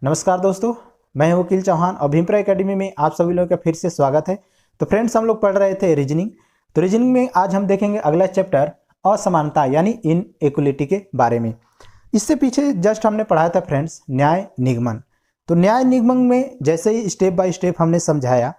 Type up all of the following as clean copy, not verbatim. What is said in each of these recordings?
नमस्कार दोस्तों, मैं हूं वकील चौहान और भीमप्रा एकेडमी में आप सभी लोगों का फिर से स्वागत है। तो फ्रेंड्स, हम लोग पढ़ रहे थे रीजनिंग। तो रीजनिंग में आज हम देखेंगे अगला चैप्टर असमानता यानी इनइक्वलिटी के बारे में। इससे पीछे जस्ट हमने पढ़ाया था फ्रेंड्स न्याय निगमन। तो न्याय निगमन में जैसे ही स्टेप बाय स्टेप हमने समझाया,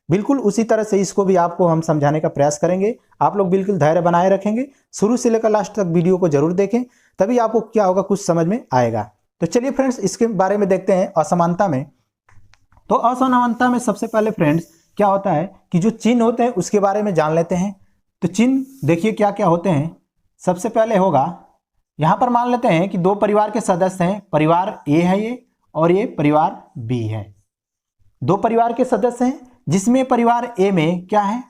बिल्कुल उसी तरह से इसको भी आपको हम समझाने का प्रयास करेंगे। आप लोग बिल्कुल धैर्य बनाए रखेंगे, शुरू से लेकर लास्ट तक वीडियो को जरूर देखें, तभी आपको क्या होगा कुछ समझ में आएगा। तो चलिए फ्रेंड्स, इसके बारे में देखते हैं असमानता में। तो असमानता में सबसे पहले फ्रेंड्स क्या होता है कि जो चिन्ह होते हैं उसके बारे में जान लेते हैं। तो चिन्ह देखिए क्या क्या होते हैं। सबसे पहले होगा, यहां पर मान लेते हैं कि दो परिवार के सदस्य हैं, परिवार ए है ये और ये परिवार बी है। दो परिवार के सदस्य हैं जिसमें परिवार ए में क्या है,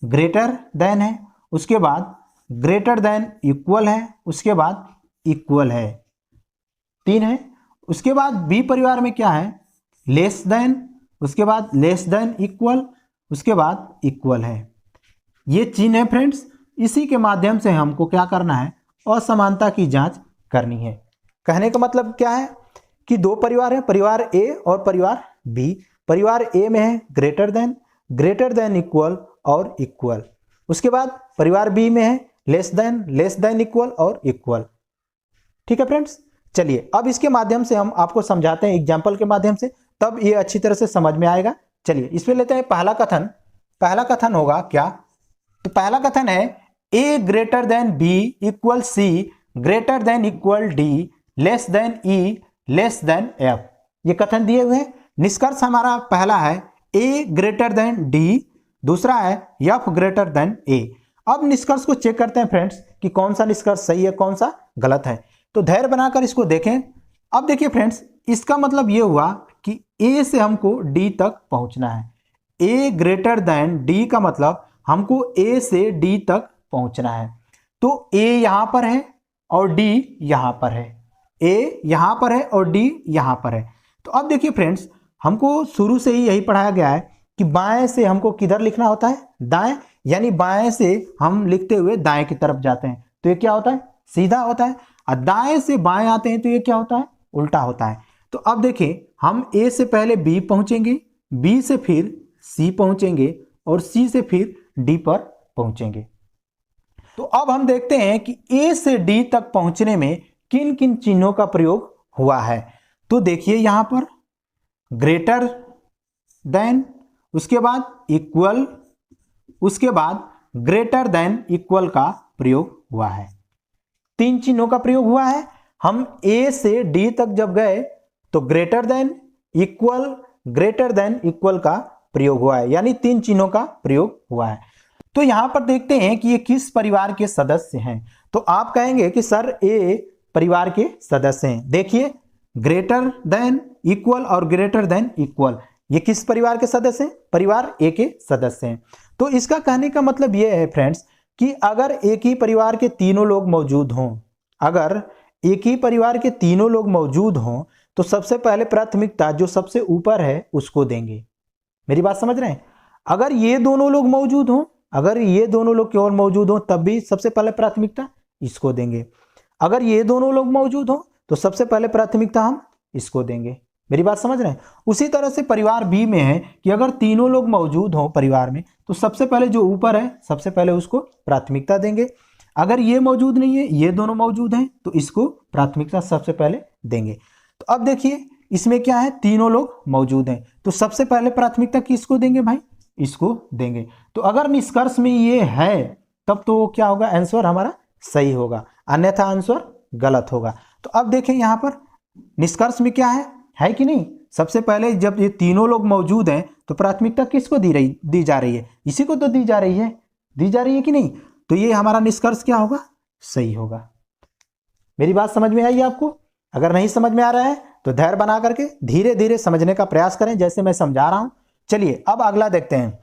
ग्रेटर देन है, उसके बाद ग्रेटर देन इक्वल है, उसके बाद इक्वल है, 3 है। उसके बाद बी परिवार में क्या है, लेस देन, उसके बाद लेस देन इक्वल, उसके बाद इक्वल है। ये चिन्ह है फ्रेंड्स। इसी के माध्यम से हमको क्या करना है, असमानता की जांच करनी है। कहने का मतलब क्या है कि दो परिवार है, परिवार ए और परिवार बी। परिवार ए में है ग्रेटर देन इक्वल और इक्वल। उसके बाद परिवार बी में है लेस देन इक्वल और इक्वल। ठीक है फ्रेंड्स, चलिए अब इसके माध्यम से हम आपको समझाते हैं एग्जाम्पल के माध्यम से, तब ये अच्छी तरह से समझ में आएगा। चलिए इसमें लेते हैं पहला कथन। पहला कथन होगा क्या, तो पहला कथन है A greater than B equal C greater than equal D less than E less than F. ये कथन दिए हुए हैं। निष्कर्ष हमारा पहला है ए ग्रेटर देन डी, दूसरा है एफ ग्रेटर देन ए। अब निष्कर्ष को चेक करते हैं फ्रेंड्स कि कौन सा निष्कर्ष सही है कौन सा गलत है। तो धैर्य बनाकर इसको देखें। अब देखिए फ्रेंड्स, इसका मतलब ये हुआ कि ए से हमको डी तक पहुंचना है। ए ग्रेटर देन डी का मतलब हमको ए से डी तक पहुंचना है। तो ए यहां पर है और डी यहां पर है, ए यहां पर है और डी यहां पर है। तो अब देखिए फ्रेंड्स, हमको शुरू से ही यही पढ़ाया गया है कि बाएं से हमको किधर लिखना होता है, दाएं, यानी बाएं से हम लिखते हुए दाएं की तरफ जाते हैं तो ये क्या होता है, सीधा होता है। और दाएं से बाएं आते हैं तो ये क्या होता है, उल्टा होता है। तो अब देखिए, हम ए से पहले बी पहुंचेंगे, बी से फिर सी पहुंचेंगे और सी से फिर डी पर पहुंचेंगे। तो अब हम देखते हैं कि ए से डी तक पहुंचने में किन किन चिन्हों का प्रयोग हुआ है। तो देखिए यहां पर ग्रेटर देन, उसके बाद इक्वल, उसके बाद ग्रेटर देन इक्वल का प्रयोग हुआ है। 3 चिन्हों का प्रयोग हुआ है। हम ए से डी तक जब गए तो ग्रेटर देन इक्वल का प्रयोग हुआ है, यानी 3 चिन्हों का प्रयोग हुआ है। तो यहां पर देखते हैं कि ये किस परिवार के सदस्य हैं। तो आप कहेंगे कि सर ए परिवार के सदस्य हैं। देखिए ग्रेटर देन इक्वल और ग्रेटर देन इक्वल, ये किस परिवार के सदस्य हैं, परिवार ए के सदस्य हैं। तो इसका कहने का मतलब ये है फ्रेंड्स कि अगर एक ही परिवार के तीनों लोग मौजूद हों, अगर एक ही परिवार के तीनों लोग मौजूद हों तो सबसे पहले प्राथमिकता जो सबसे ऊपर है उसको देंगे। मेरी बात समझ रहे हैं। अगर ये दोनों लोग मौजूद हों, अगर ये दोनों लोग केवल मौजूद हों तब भी सबसे पहले प्राथमिकता इसको देंगे। अगर ये दोनों लोग मौजूद हों तो सबसे पहले प्राथमिकता हम इसको देंगे। मेरी बात समझ रहे हैं। उसी तरह से परिवार बी में है कि अगर तीनों लोग मौजूद हों परिवार में तो सबसे पहले जो ऊपर है सबसे पहले उसको प्राथमिकता देंगे। अगर ये मौजूद नहीं है, ये दोनों मौजूद हैं तो इसको प्राथमिकता सबसे पहले देंगे। तो अब देखिए इसमें क्या है, तीनों लोग मौजूद हैं तो सबसे पहले प्राथमिकता किसको देंगे भाई, इसको देंगे। तो अगर निष्कर्ष में ये है तब तो क्या होगा, आंसर हमारा सही होगा, अन्यथा आंसर गलत होगा। तो अब देखें यहां पर निष्कर्ष में क्या है कि नहीं। सबसे पहले जब ये तीनों लोग मौजूद हैं तो प्राथमिकता किसको दी जा रही है, इसी को तो दी जा रही है कि नहीं। तो ये हमारा निष्कर्ष क्या होगा, सही होगा। मेरी बात समझ में आई आपको। अगर नहीं समझ में आ रहा है तो धैर्य बना करके धीरे धीरे समझने का प्रयास करें जैसे मैं समझा रहा हूं। चलिए अब अगला देखते हैं।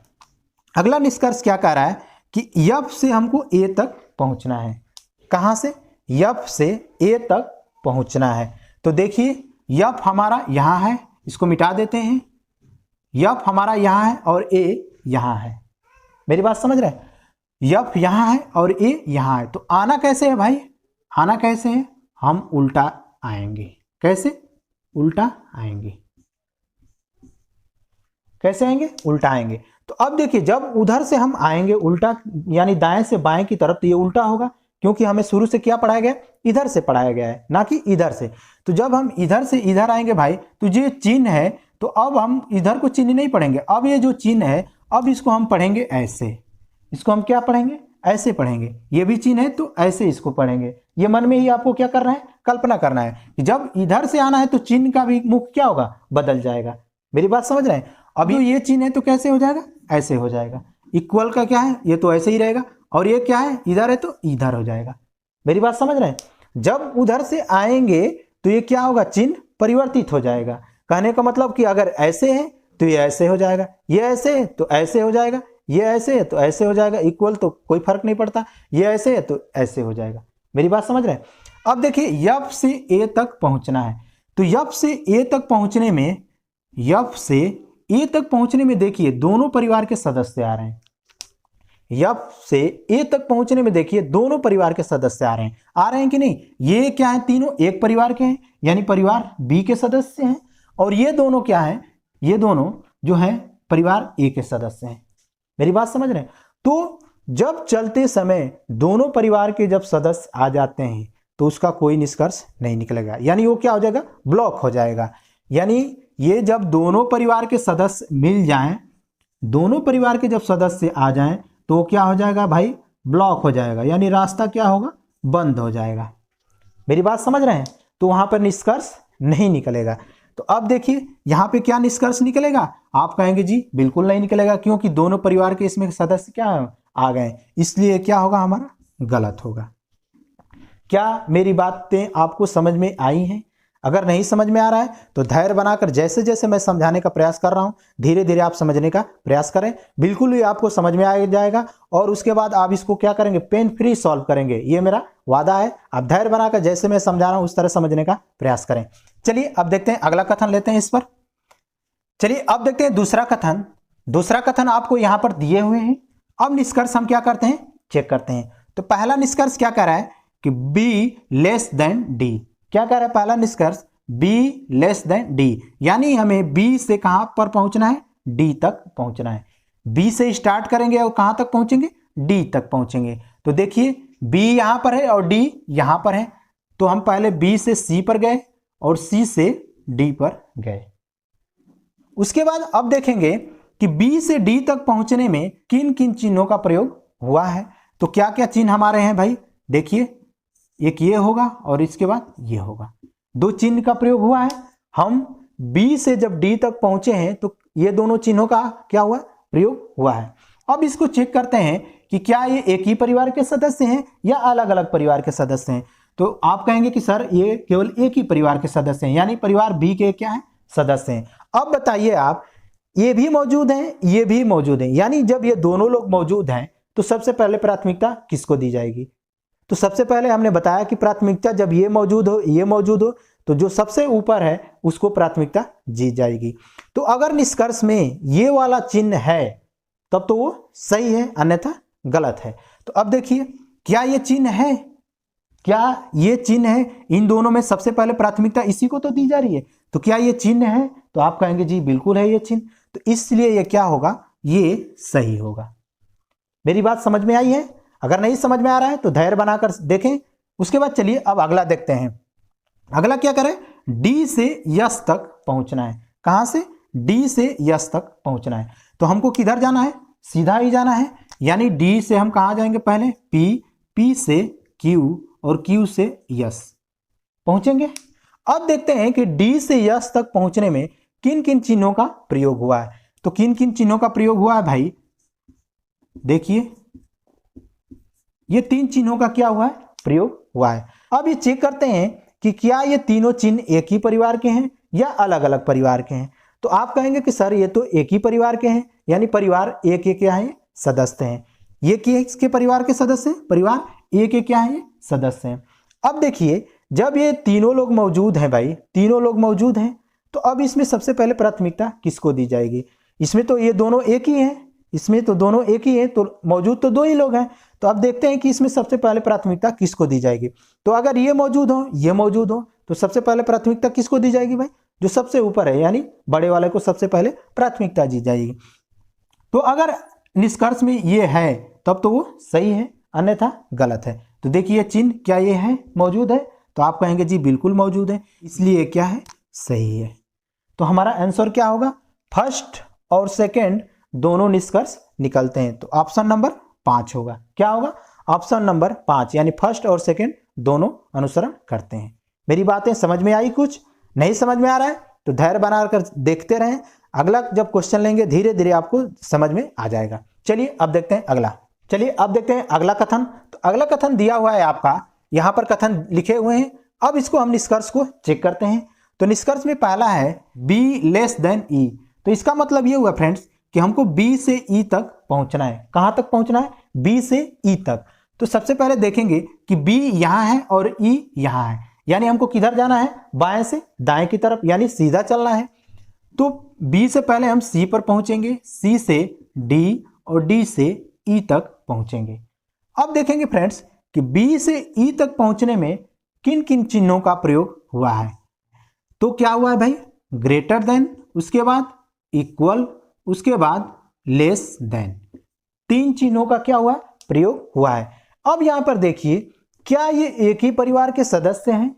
अगला निष्कर्ष क्या कह रहा है कि एफ से हमको ए तक पहुंचना है। कहां से, एफ से ए तक पहुंचना है। तो देखिए एफ हमारा यहां है, इसको मिटा देते हैं। एफ हमारा यहां है और ए यहां है। मेरी बात समझ रहे हैं। एफ यहां है और ए यहां है। तो आना कैसे है भाई, आना कैसे है, हम उल्टा आएंगे। कैसे, उल्टा आएंगे। कैसे आएंगे? उल्टा आएंगे। तो अब देखिए जब उधर से हम आएंगे उल्टा यानी दाएं से बाएं की तरफ, तो ये उल्टा होगा, क्योंकि हमें शुरू से क्या पढ़ाया गया? इधर से पढ़ाया गया है, ना कि इधर से। तो जब हम इधर से इधर आएंगे भाई, तो ये चिन्ह है, तो अब हम इधर को चिन्ह नहीं पढ़ेंगे, अब ये जो चिन्ह है अब इसको हम पढ़ेंगे ऐसे। इसको हम क्या पढ़ेंगे? ऐसे पढ़ेंगे। ये भी चिन्ह है तो ऐसे इसको पढ़ेंगे। ये मन में ही आपको क्या करना है? कल्पना करना है कि जब इधर से आना है तो चिन्ह का भी मुख क्या होगा? बदल जाएगा। मेरी बात समझ रहे हैं? अभी ये चिन्ह है तो कैसे हो जाएगा? ऐसे हो जाएगा। इक्वल का क्या है? ये तो ऐसे ही रहेगा। और ये क्या है? इधर है तो इधर हो जाएगा। मेरी बात समझ रहे हैं? जब उधर से आएंगे तो ये क्या होगा? चिन्ह परिवर्तित हो जाएगा। कहने का मतलब कि अगर ऐसे है तो ये ऐसे हो जाएगा, ये ऐसे है तो ऐसे हो जाएगा, ये ऐसे है तो ऐसे हो जाएगा। इक्वल तो कोई फर्क नहीं पड़ता, ये ऐसे है तो ऐसे हो जाएगा। मेरी बात समझ रहे हैं? अब देखिए यफ से ए तक पहुंचना है, तो यफ से ए तक पहुंचने में, यफ से ए तक पहुंचने में देखिए दोनों परिवार के सदस्य आ रहे हैं। यफ से ए तक पहुंचने में देखिए दोनों परिवार के सदस्य आ रहे हैं कि नहीं? ये क्या है? तीनों एक परिवार के हैं, यानी परिवार बी के सदस्य हैं। और ये दोनों क्या हैं? ये दोनों जो हैं परिवार ए के सदस्य हैं। मेरी बात समझ रहे हैं? तो जब चलते समय दोनों परिवार के जब सदस्य आ जाते हैं तो उसका कोई निष्कर्ष नहीं निकलेगा, यानी वो क्या हो जाएगा? ब्लॉक हो जाएगा। यानी ये जब दोनों परिवार के सदस्य मिल जाएं, दोनों परिवार के जब सदस्य आ जाएं तो क्या हो जाएगा भाई? ब्लॉक हो जाएगा, यानी रास्ता क्या होगा? बंद हो जाएगा। मेरी बात समझ रहे हैं? तो वहां पर निष्कर्ष नहीं निकलेगा। तो अब देखिए यहां पे क्या निष्कर्ष निकलेगा? आप कहेंगे जी बिल्कुल नहीं निकलेगा, क्योंकि दोनों परिवार के इसमें सदस्य क्या आ गए, इसलिए क्या होगा? हमारा गलत होगा। क्या मेरी बातें आपको समझ में आई हैं? अगर नहीं समझ में आ रहा है तो धैर्य बनाकर जैसे जैसे मैं समझाने का प्रयास कर रहा हूं धीरे धीरे आप समझने का प्रयास करें। बिल्कुल ही आपको समझ में आ जाएगा और उसके बाद आप इसको क्या करेंगे? पेन फ्री सॉल्व करेंगे, ये मेरा वादा है। आप धैर्य बनाकर जैसे मैं समझा रहा हूं उस तरह समझने का प्रयास करें। चलिए अब देखते हैं अगला कथन लेते हैं इस पर। चलिए अब देखते हैं दूसरा कथन। दूसरा कथन आपको यहां पर दिए हुए हैं। अब निष्कर्ष हम क्या करते हैं? चेक करते हैं। तो पहला निष्कर्ष क्या कह रहा है कि बी लेस देन डी। क्या कह रहा है पहला निष्कर्ष? बी लेस देन डी, यानी हमें बी से कहां पर पहुंचना है? डी तक पहुंचना है। बी से स्टार्ट करेंगे और कहां तक पहुंचेंगे? डी तक पहुंचेंगे। तो देखिए बी यहां पर है और डी यहां पर है, तो हम पहले बी से सी पर गए और सी से डी पर गए। उसके बाद अब देखेंगे कि बी से डी तक पहुंचने में किन किन चिन्हों का प्रयोग हुआ है। तो क्या क्या चिन्ह हमारे हैं भाई? देखिए एक ये होगा और इसके बाद ये होगा। दो चिन्ह का प्रयोग हुआ है। हम बी से जब डी तक पहुंचे हैं तो ये दोनों चिन्हों का क्या हुआ? प्रयोग हुआ है। अब इसको चेक करते हैं कि क्या ये एक ही परिवार के सदस्य हैं या अलग अलग परिवार के सदस्य हैं। तो आप कहेंगे कि सर ये केवल एक ही परिवार के सदस्य हैं, यानी परिवार बी के क्या हैं? सदस्य हैं। अब बताइए आप, ये भी मौजूद हैं, ये भी मौजूद हैं, यानी जब ये दोनों लोग मौजूद हैं तो सबसे पहले प्राथमिकता किसको दी जाएगी? तो सबसे पहले हमने बताया कि प्राथमिकता जब ये मौजूद हो, ये मौजूद हो, तो जो सबसे ऊपर है उसको प्राथमिकता दी जाएगी। तो अगर निष्कर्ष में ये वाला चिन्ह है तब तो वो सही है, अन्यथा गलत है। तो अब देखिए क्या ये चिन्ह है? क्या ये चिन्ह है? इन दोनों में सबसे पहले प्राथमिकता इसी को तो दी जा रही है। तो क्या ये चिन्ह है? तो आप कहेंगे जी बिल्कुल है ये चिन्ह, तो इसलिए ये क्या होगा? ये सही होगा। मेरी बात समझ में आई है? अगर नहीं समझ में आ रहा है तो धैर्य बनाकर देखें। उसके बाद चलिए अब अगला देखते हैं। अगला क्या करें? डी से यस तक पहुंचना है। कहां से? डी से यस तक पहुंचना है। तो हमको किधर जाना है? सीधा ही जाना है, यानी डी से हम कहां जाएंगे? पहले पी, पी से क्यू और क्यू से यस पहुंचेंगे। अब देखते हैं कि डी से यस तक पहुंचने में किन किन चिन्हों का प्रयोग हुआ है। तो किन किन चिन्हों का प्रयोग हुआ है भाई? देखिए ये तीन चिन्हों का क्या हुआ है? प्रयोग हुआ है। अब ये चेक करते हैं कि क्या ये तीनों चिन्ह एक ही परिवार के हैं या अलग अलग परिवार के हैं। तो आप कहेंगे कि सर ये तो एक ही परिवार के हैं, यानी परिवार ए के क्या है? सदस्य हैं। ये किसके परिवार के सदस्य हैं? परिवार ए के क्या है? सदस्य हैं। अब देखिए जब ये तीनों लोग मौजूद हैं भाई, तीनों लोग मौजूद हैं, तो अब इसमें सबसे पहले प्राथमिकता किसको दी जाएगी? इसमें तो ये दोनों एक ही हैं, इसमें तो दोनों एक ही है, तो मौजूद तो दो ही लोग हैं। तो अब देखते हैं कि इसमें सबसे पहले प्राथमिकता किसको दी जाएगी। तो अगर ये मौजूद हो, ये मौजूद हो, तो सबसे पहले प्राथमिकता किसको दी जाएगी भाई? जो सबसे ऊपर है, यानी बड़े वाले को सबसे पहले प्राथमिकता दी जाएगी। तो अगर निष्कर्ष में ये है तब तो वो सही है, अन्यथा गलत है। तो देखिए चिन्ह क्या ये है, मौजूद है, तो आप कहेंगे जी बिल्कुल मौजूद है, इसलिए क्या है, सही है। तो हमारा आंसर क्या होगा, फर्स्ट और सेकंड दोनों निष्कर्ष निकलते हैं, तो ऑप्शन नंबर 5 होगा। क्या होगा, ऑप्शन नंबर 5, यानी फर्स्ट और सेकंड दोनों अनुसरण करते हैं। मेरी बातें समझ में आई? कुछ नहीं समझ में आ रहा है तो धैर्य बनाकर देखते रहें, अगला जब क्वेश्चन लेंगे धीरे धीरे आपको समझ में आ जाएगा। चलिए अब देखते हैं अगला। चलिए अब देखते हैं अगला कथन। तो अगला कथन दिया हुआ है आपका, यहाँ पर कथन लिखे हुए हैं। अब इसको हम निष्कर्ष को चेक करते हैं। तो निष्कर्ष में पहला है B लेस देन E। तो इसका मतलब ये हुआ फ्रेंड्स कि हमको B से E तक पहुंचना है। कहां तक पहुंचना है, B से E तक। तो सबसे पहले देखेंगे कि B यहां है और E यहां है, यानी हमको किधर जाना है, बाएं से दाएं की तरफ, यानी सीधा चलना है। तो B से पहले हम C पर पहुंचेंगे, C से D और D से E तक पहुंचेंगे। अब देखेंगे फ्रेंड्स कि B से E तक पहुंचने में किन किन चिन्हों का प्रयोग हुआ है। तो क्या हुआ है भाई, ग्रेटर देन, उसके बाद इक्वल, उसके बाद लेस देन, 3 चिन्हों का क्या हुआ, प्रयोग हुआ है। अब यहां पर देखिए, क्या ये एक ही परिवार के सदस्य हैं,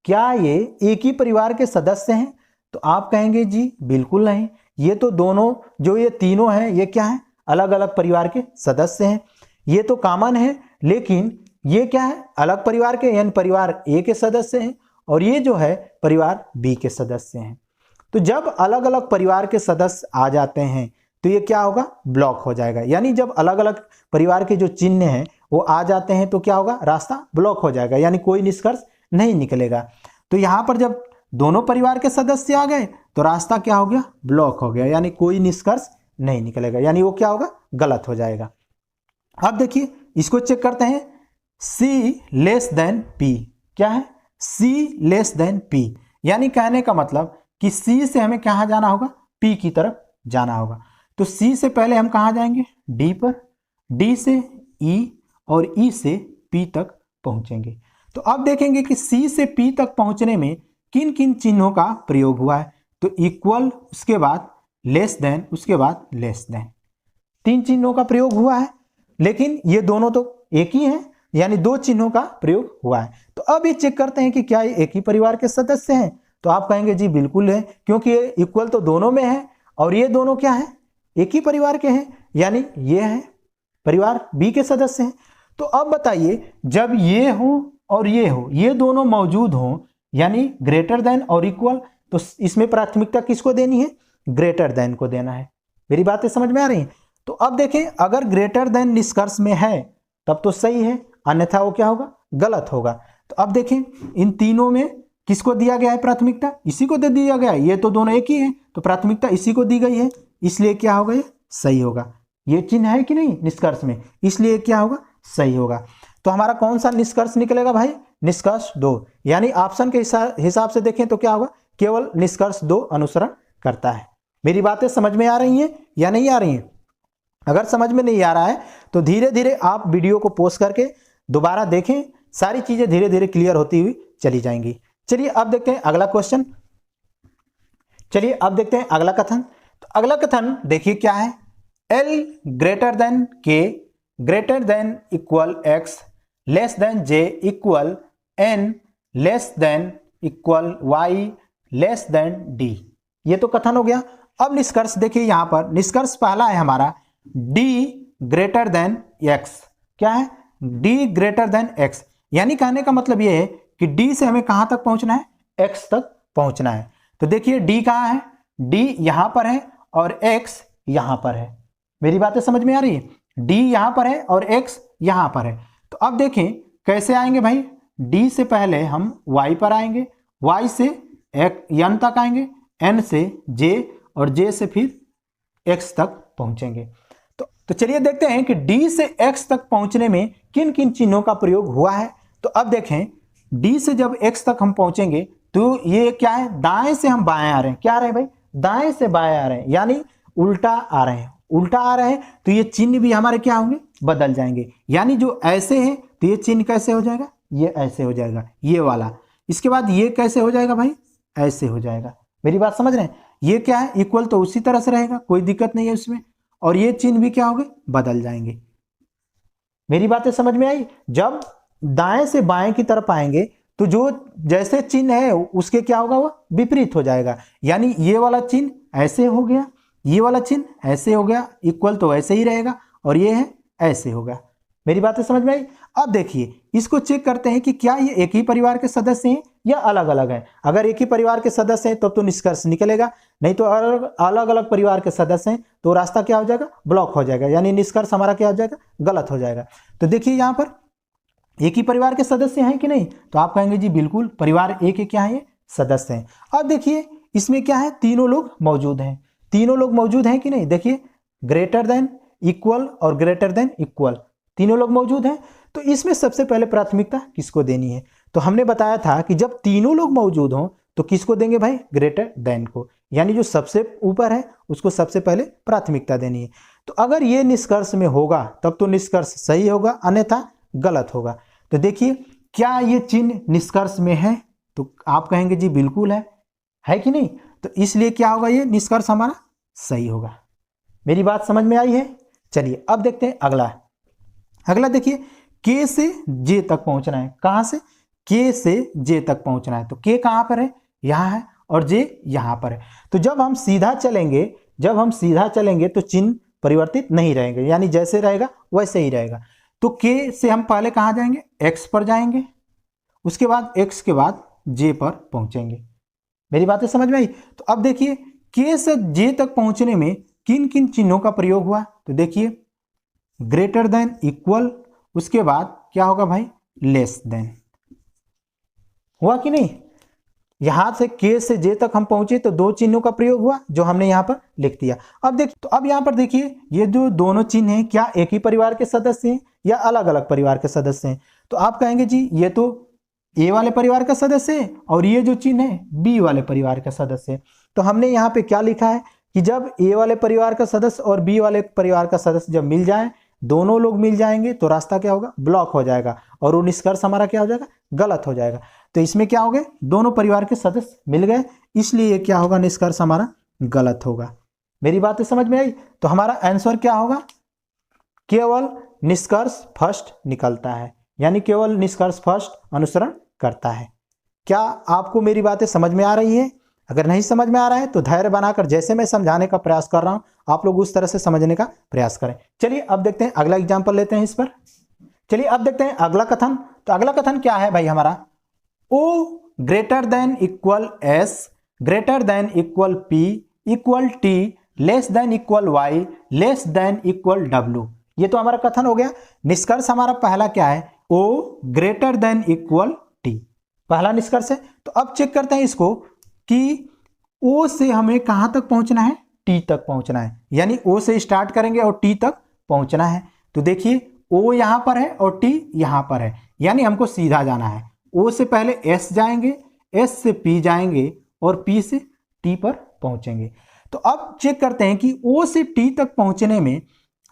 क्या ये एक ही परिवार के सदस्य हैं? तो आप कहेंगे जी बिल्कुल नहीं, ये तो दोनों जो ये तीनों हैं ये क्या है, अलग अलग परिवार के सदस्य हैं। ये तो कॉमन है, लेकिन ये क्या है, अलग परिवार के, यानी परिवार ए के सदस्य हैं, और ये जो है परिवार बी के सदस्य हैं। तो जब अलग अलग परिवार के सदस्य आ जाते हैं तो ये क्या होगा, ब्लॉक हो जाएगा। यानी जब अलग अलग परिवार के जो चिन्ह हैं वो आ जाते हैं तो क्या होगा, रास्ता ब्लॉक हो जाएगा, यानी कोई निष्कर्ष नहीं निकलेगा। तो यहाँ पर जब दोनों परिवार के सदस्य आ गए तो रास्ता क्या हो गया, ब्लॉक हो गया, यानी कोई निष्कर्ष नहीं निकलेगा, यानी वो क्या होगा, गलत हो जाएगा। अब देखिए इसको चेक करते हैं, C लेस देन P। क्या है, C लेस देन P, यानी कहने का मतलब कि C से हमें कहाँ जाना होगा, P की तरफ जाना होगा। तो C से पहले हम कहाँ जाएंगे, D पर, D से E और E से P तक पहुंचेंगे। तो अब देखेंगे कि C से P तक पहुंचने में किन किन चिन्हों का प्रयोग हुआ है। तो इक्वल, उसके बाद लेस देन, उसके बाद लेस देन, 3 चिन्हों का प्रयोग हुआ है, लेकिन ये दोनों तो एक ही हैं, यानी 2 चिन्हों का प्रयोग हुआ है। तो अब ये चेक करते हैं कि क्या ये एक ही परिवार के सदस्य हैं। तो आप कहेंगे जी बिल्कुल है, क्योंकि ये इक्वल तो दोनों में है और ये दोनों क्या है, एक ही परिवार के हैं, यानी ये है परिवार बी के सदस्य हैं। तो अब बताइए, जब ये हो और ये हो, ये दोनों मौजूद हों, यानी ग्रेटर देन और इक्वल, तो इसमें प्राथमिकता किसको देनी है, ग्रेटर देन को देना है। मेरी बातें समझ में आ रही हैं? तो अब देखें, अगर ग्रेटर देन निष्कर्ष में है तब तो सही है, अन्यथा वो क्या होगा, गलत होगा। तो अब देखें इन तीनों में किसको दिया गया है प्राथमिकता, इसी को दे दिया गया है, ये तो दोनों एक ही हैं, तो प्राथमिकता इसी को दी गई है, इसलिए क्या होगा, ये सही होगा। ये चिन्ह है कि नहीं निष्कर्ष में, इसलिए क्या होगा, सही होगा। तो हमारा कौन सा निष्कर्ष निकलेगा भाई, निष्कर्ष 2, यानी ऑप्शन के हिसाब से देखें तो क्या होगा, केवल निष्कर्ष 2 अनुसरण करता है। मेरी बातें समझ में आ रही हैं या नहीं आ रही हैं? अगर समझ में नहीं आ रहा है तो धीरे धीरे आप वीडियो को पॉज करके दोबारा देखें, सारी चीजें धीरे धीरे क्लियर होती हुई चली जाएंगी। चलिए अब देखते हैं अगला क्वेश्चन। चलिए अब देखते हैं अगला कथन। तो अगला कथन देखिए क्या है, L greater than K greater than equal X less than J equal N less than equal Y less than D। ये तो कथन हो गया। अब निष्कर्ष देखिए, यहां पर निष्कर्ष पहला है हमारा D ग्रेटर देन X। क्या है, D ग्रेटर देन X, यानी कहने का मतलब ये है कि D से हमें कहां तक पहुंचना है, X तक पहुंचना है। तो देखिए D कहां है, D यहां पर है और X यहां पर है। मेरी बातें समझ में आ रही है, D यहां पर है और X यहां पर है। तो अब देखें कैसे आएंगे भाई, D से पहले हम Y पर आएंगे, Y से N तक आएंगे, N से J और J से फिर X तक पहुंचेंगे। तो चलिए देखते हैं कि D से X तक पहुंचने में किन किन चिन्हों का प्रयोग हुआ है। तो अब देखें, D से जब X तक हम पहुंचेंगे तो ये क्या है, दाएं से हम बाएं आ रहे हैं। क्या आ रहे हैं भाई, दाएं से बाएं आ रहे हैं, यानी उल्टा आ रहे हैं। उल्टा आ रहे हैं तो ये चिन्ह भी हमारे क्या होंगे, बदल जाएंगे। यानी जो ऐसे हैं तो ये चिन्ह कैसे हो जाएगा, ये ऐसे हो जाएगा, ये वाला। इसके बाद ये कैसे हो जाएगा भाई, ऐसे हो जाएगा। मेरी बात समझ रहे हैं? ये क्या है, इक्वल तो उसी तरह से रहेगा, कोई दिक्कत नहीं है उसमें, और ये चिन्ह भी क्या हो गए, बदल जाएंगे। मेरी बातें समझ में आई? जब दाएं से बाएं की तरफ आएंगे तो जो जैसे चिन्ह है उसके क्या होगा, वो विपरीत हो जाएगा। यानी ये वाला चिन्ह ऐसे हो गया, ये वाला चिन्ह ऐसे हो गया, इक्वल तो ऐसे ही रहेगा, और ये है ऐसे होगा। मेरी बातें समझ में आई? अब देखिए इसको चेक करते हैं कि क्या ये एक ही परिवार के सदस्य हैं या अलग अलग हैं। अगर एक ही परिवार के सदस्य हैं तब तो निष्कर्ष निकलेगा, नहीं तो अलग अलग परिवार के सदस्य हैं तो रास्ता क्या हो जाएगा, ब्लॉक हो जाएगा, यानी निष्कर्ष हमारा क्या हो जाएगा, गलत हो जाएगा। तो देखिए यहाँ पर एक ही परिवार के सदस्य हैं कि नहीं, तो आप कहेंगे जी बिल्कुल, परिवार एक के क्या है, सदस्य हैं। अब देखिए इसमें क्या है, तीनों लोग मौजूद हैं, तीनों लोग मौजूद हैं कि नहीं। देखिए ग्रेटर देन, इक्वल और ग्रेटर देन इक्वल, तीनों लोग मौजूद हैं। तो इसमें सबसे पहले प्राथमिकता किसको देनी है, तो हमने बताया था कि जब तीनों लोग मौजूद हों तो किसको देंगे भाई, ग्रेटर देन को, यानी जो सबसे ऊपर है उसको सबसे पहले प्राथमिकता देनी है। तो अगर ये निष्कर्ष में होगा तब तो निष्कर्ष सही होगा, अन्यथा गलत होगा। तो देखिए क्या ये चिन्ह निष्कर्ष में है, तो आप कहेंगे जी बिल्कुल है कि नहीं, तो इसलिए क्या होगा, ये निष्कर्ष हमारा सही होगा। मेरी बात समझ में आई है? चलिए अब देखते हैं अगला। अगला देखिए के से जे तक पहुंचना है, कहां से, के से जे तक पहुंचना है। तो के कहां पर है, यहां है, और जे यहां पर है। तो जब हम सीधा चलेंगे तो चिन्ह परिवर्तित नहीं रहेंगे, यानी जैसे रहेगा वैसे ही रहेगा। तो के से हम पहले कहां जाएंगे, एक्स पर जाएंगे, उसके बाद एक्स के बाद जे पर पहुंचेंगे। मेरी बातें समझ में आई? तो अब देखिए के से जे तक पहुंचने में किन किन चिन्हों का प्रयोग हुआ, तो देखिए ग्रेटर देन, इक्वल, उसके बाद क्या होगा भाई, लेस देन, हुआ कि नहीं। यहां से के से जे तक हम पहुंचे तो दो चिन्हों का प्रयोग हुआ जो हमने यहां पर लिख दिया। अब देखिए, तो अब यहां पर देखिए ये जो दोनों चिन्ह हैं क्या एक ही परिवार के सदस्य हैं या अलग अलग परिवार के सदस्य हैं। तो आप कहेंगे जी ये तो ए वाले परिवार का सदस्य है और ये जो चिन्ह है बी वाले परिवार का सदस्य है। तो हमने यहाँ पे क्या लिखा है कि जब ए वाले परिवार का सदस्य और बी वाले परिवार का सदस्य जब मिल जाए, दोनों लोग मिल जाएंगे तो रास्ता क्या होगा, ब्लॉक हो जाएगा, और वो निष्कर्ष हमारा क्या हो जाएगा, गलत हो जाएगा। तो इसमें क्या हो गए, दोनों परिवार के सदस्य मिल गए, इसलिए ये क्या होगा, निष्कर्ष हमारा गलत होगा। मेरी बातें समझ में आई? तो हमारा आंसर क्या होगा, केवल निष्कर्ष फर्स्ट निकलता है, यानी केवल निष्कर्ष फर्स्ट अनुसरण करता है। क्या आपको मेरी बातें समझ में आ रही है? अगर नहीं समझ में आ रहा है तो धैर्य बनाकर जैसे मैं समझाने का प्रयास कर रहा हूं आप लोग उस तरह से समझने का प्रयास करें। चलिए अब देखते हैं अगला एग्जांपल लेते हैं इस पर। चलिए अब देखते हैं अगला कथन। तो अगला कथन क्या है भाई हमारा, O greater than equal S, greater than equal P, equal T, less than equal Y, less than equal W. ये तो हमारा कथन हो गया। निष्कर्ष हमारा पहला क्या है, ओ ग्रेटर देन इक्वल टी, पहला निष्कर्ष है। तो अब चेक करते हैं इसको कि ओ से हमें कहां तक पहुंचना है, टी तक पहुंचना है, यानी ओ से स्टार्ट करेंगे और टी तक पहुंचना है। तो देखिए ओ यहां पर है और टी यहां पर है, यानी हमको सीधा जाना है। ओ से पहले एस जाएंगे, एस से पी जाएंगे और पी से टी पर पहुंचेंगे। तो अब चेक करते हैं कि ओ से टी तक पहुंचने में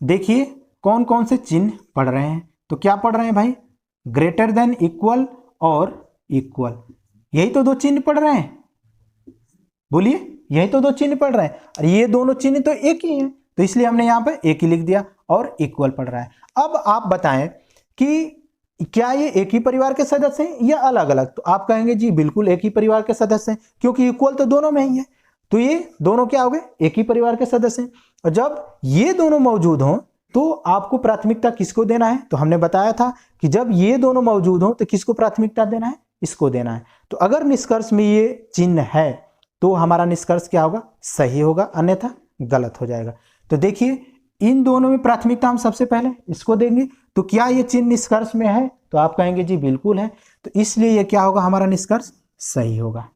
देखिए कौन कौन से चिन्ह पढ़ रहे हैं। तो क्या पढ़ रहे हैं भाई, ग्रेटर देन, इक्वल और इक्वल, यही तो दो चिन्ह पढ़ रहे हैं, बोलिए यही तो दो चिन्ह पढ़ रहे हैं, और ये दोनों चिन्ह तो एक ही हैं, तो इसलिए हमने यहाँ पे एक ही लिख दिया और इक्वल पढ़ रहा है। अब आप बताएं कि क्या ये एक ही परिवार के सदस्य हैं या अलग अलग। तो आप कहेंगे जी बिल्कुल एक ही परिवार के सदस्य हैं, क्योंकि इक्वल तो दोनों में ही है, तो ये दोनों क्या हो गए, एक ही परिवार के सदस्य हैं। और जब ये दोनों मौजूद हों तो आपको प्राथमिकता किसको देना है, तो हमने बताया था कि जब ये दोनों मौजूद हों तो किसको प्राथमिकता देना है, इसको देना है। तो अगर निष्कर्ष में ये चिन्ह है तो हमारा निष्कर्ष क्या होगा, सही होगा, अन्यथा गलत हो जाएगा। तो देखिए इन दोनों में प्राथमिकता हम सबसे पहले इसको देंगे। तो क्या ये चिन्ह निष्कर्ष में है, तो आप कहेंगे जी बिल्कुल है, तो इसलिए ये क्या होगा, हमारा निष्कर्ष सही होगा।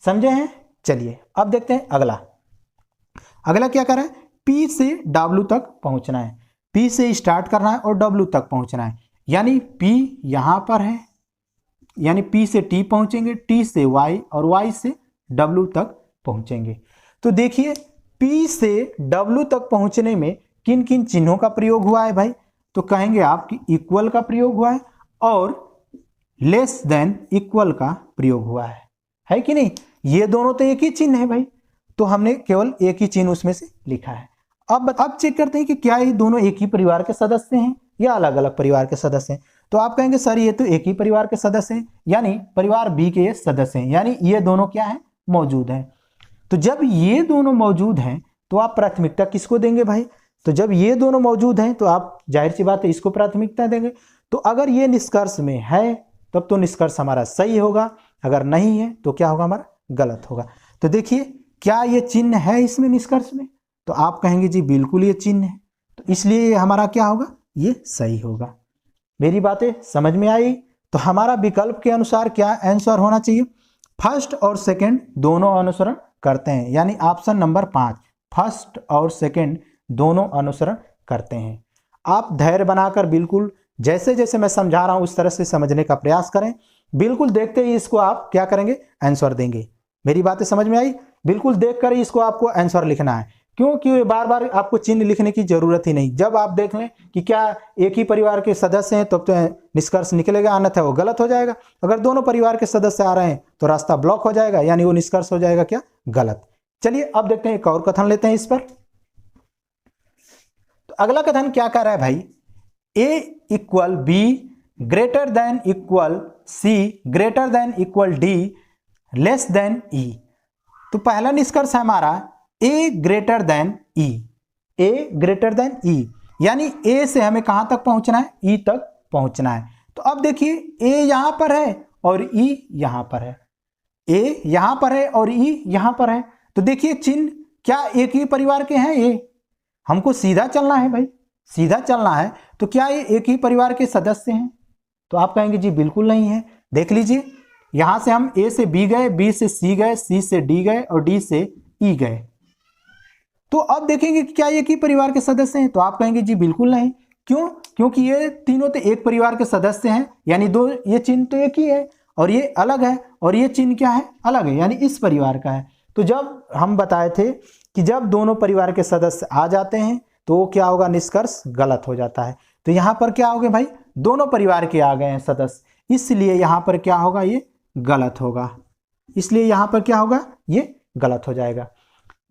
समझे हैं? चलिए अब देखते हैं अगला। अगला क्या कर रहा है, पी से डब्ल्यू तक पहुंचना है, पी से स्टार्ट करना है और डब्ल्यू तक पहुंचना है, यानी पी यहां पर है, यानी पी से टी पहुंचेंगे, टी से वाई और वाई से डब्ल्यू तक पहुंचेंगे। तो देखिए P से W तक पहुंचने में किन किन चिन्हों का प्रयोग हुआ है भाई, तो कहेंगे आप कि इक्वल का प्रयोग हुआ है और लेस देन इक्वल का प्रयोग हुआ है। है कि नहीं। ये दोनों तो एक ही चिन्ह है भाई, तो हमने केवल एक ही चिन्ह उसमें से लिखा है। अब चेक करते हैं कि क्या ये दोनों एक ही परिवार के सदस्य हैं या अलग अलग परिवार के सदस्य हैं। तो आप कहेंगे सर ये तो एक ही परिवार के सदस्य हैं, यानी परिवार बी के ये सदस्य हैं, यानी ये दोनों क्या है, मौजूद हैं। तो जब ये दोनों मौजूद हैं तो आप प्राथमिकता किसको देंगे भाई। तो जब ये दोनों मौजूद हैं तो आप जाहिर सी बात है इसको प्राथमिकता देंगे। तो अगर ये निष्कर्ष में है तब तो निष्कर्ष हमारा सही होगा, अगर नहीं है तो क्या होगा, हमारा गलत होगा। तो देखिए क्या ये चिन्ह है इसमें निष्कर्ष में, तो आप कहेंगे जी बिल्कुल ये चिन्ह है, तो इसलिए हमारा क्या होगा, ये सही होगा। मेरी बातें समझ में आई। तो हमारा विकल्प के अनुसार क्या आंसर होना चाहिए, फर्स्ट और सेकंड दोनों अनुसरण करते हैं, यानी ऑप्शन नंबर 5 फर्स्ट और सेकंड दोनों अनुसरण करते हैं। आप धैर्य बनाकर बिल्कुल जैसे जैसे मैं समझा रहा हूं उस तरह से समझने का प्रयास करें, बिल्कुल देखते ही इसको आप क्या करेंगे, आंसर देंगे। मेरी बातें समझ में आई, बिल्कुल देखकर ही इसको आपको आंसर लिखना है, क्योंकि बार बार आपको चिन्ह लिखने की जरूरत ही नहीं। जब आप देख लें कि क्या एक ही परिवार के सदस्य हैं तब तो निष्कर्ष निकलेगा, अन्यथा वो गलत हो जाएगा। अगर दोनों परिवार के सदस्य आ रहे हैं तो रास्ता ब्लॉक हो जाएगा, यानी वो निष्कर्ष हो जाएगा क्या, गलत। चलिए अब देखते हैं एक और कथन लेते हैं इस पर। तो अगला कथन क्या कह रहा है भाई, A equal B greater than equal C greater than equal D less than E. तो पहला निष्कर्ष है हमारा A greater than E, A greater than E, यानी ए से हमें कहां तक पहुंचना है, ई तक पहुंचना है। तो अब देखिए ए यहां पर है और ई यहां पर है, ए यहां पर है और ई यहां पर है। तो देखिए चिन्ह क्या एक ही परिवार के हैं, ये हमको सीधा चलना है भाई, सीधा चलना है। तो क्या ये एक ही परिवार के सदस्य हैं, तो आप कहेंगे जी बिल्कुल नहीं है। देख लीजिए यहां से हम ए से बी गए, बी से सी गए, सी से डी गए और डी से ई गए। तो अब देखेंगे कि क्या ये एक ही परिवार के सदस्य हैं, तो आप कहेंगे जी बिल्कुल नहीं। क्यों, क्योंकि ये तीनों तो एक परिवार के सदस्य हैं, यानी दो ये चिन्ह तो एक ही है और ये अलग है, और ये चिन्ह क्या है, अलग है, यानी इस परिवार का है। तो जब हम बताए थे कि जब दोनों परिवार के सदस्य आ जाते हैं तो क्या होगा, निष्कर्ष गलत हो जाता है। तो यहां पर क्या हो गए भाई, दोनों परिवार के आ गए हैं सदस्य, इसलिए यहां पर क्या होगा, ये गलत होगा, इसलिए यहां पर क्या होगा, ये गलत हो जाएगा।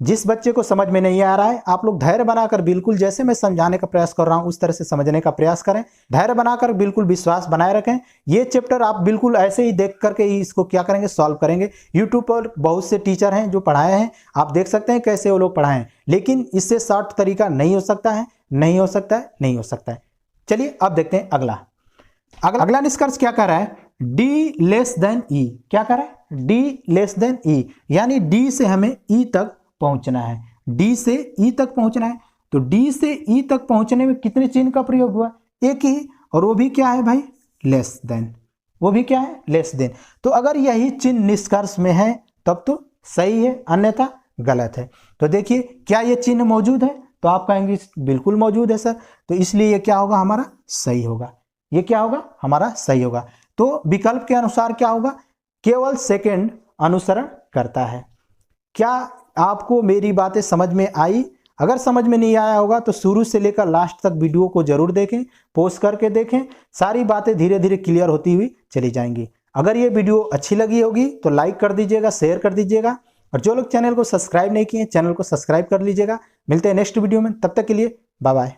जिस बच्चे को समझ में नहीं आ रहा है, आप लोग धैर्य बनाकर बिल्कुल जैसे मैं समझाने का प्रयास कर रहा हूं उस तरह से समझने का प्रयास करें, धैर्य बनाकर बिल्कुल विश्वास बनाए रखें। ये चैप्टर आप बिल्कुल ऐसे ही देख करके ही इसको क्या करेंगे, सॉल्व करेंगे। यूट्यूब पर बहुत से टीचर हैं जो पढ़ाए हैं, आप देख सकते हैं कैसे वो लोग पढ़ाए हैं, लेकिन इससे शॉर्ट तरीका नहीं हो सकता है, नहीं हो सकता है, नहीं हो सकता है। चलिए अब देखते हैं अगला निष्कर्ष क्या कर रहा है, डी लेस देन ई। क्या कर रहा है, डी लेस देन ई, यानी डी से हमें ई तक पहुंचना है, डी से ई तक पहुंचना है। तो डी से ई तक पहुंचने में कितने चिन्ह का प्रयोग हुआ, एक ही, और वो भी क्या है भाई, लेस देन, वो भी क्या है, लेस देन। तो अगर यही चिन्ह निष्कर्ष में है तब तो सही है, अन्यथा गलत है। तो देखिए क्या ये चिन्ह मौजूद है, तो आप कहेंगे बिल्कुल मौजूद है सर, तो इसलिए ये क्या होगा, हमारा सही होगा, ये क्या होगा, हमारा सही होगा। तो विकल्प के अनुसार क्या होगा, केवल सेकंड अनुसरण करता है। क्या आपको मेरी बातें समझ में आई? अगर समझ में नहीं आया होगा तो शुरू से लेकर लास्ट तक वीडियो को जरूर देखें, पॉज करके देखें, सारी बातें धीरे धीरे क्लियर होती हुई चली जाएंगी। अगर ये वीडियो अच्छी लगी होगी तो लाइक कर दीजिएगा, शेयर कर दीजिएगा, और जो लोग चैनल को सब्सक्राइब नहीं किए चैनल को सब्सक्राइब कर लीजिएगा। मिलते हैं नेक्स्ट वीडियो में, तब तक के लिए बाय बाय।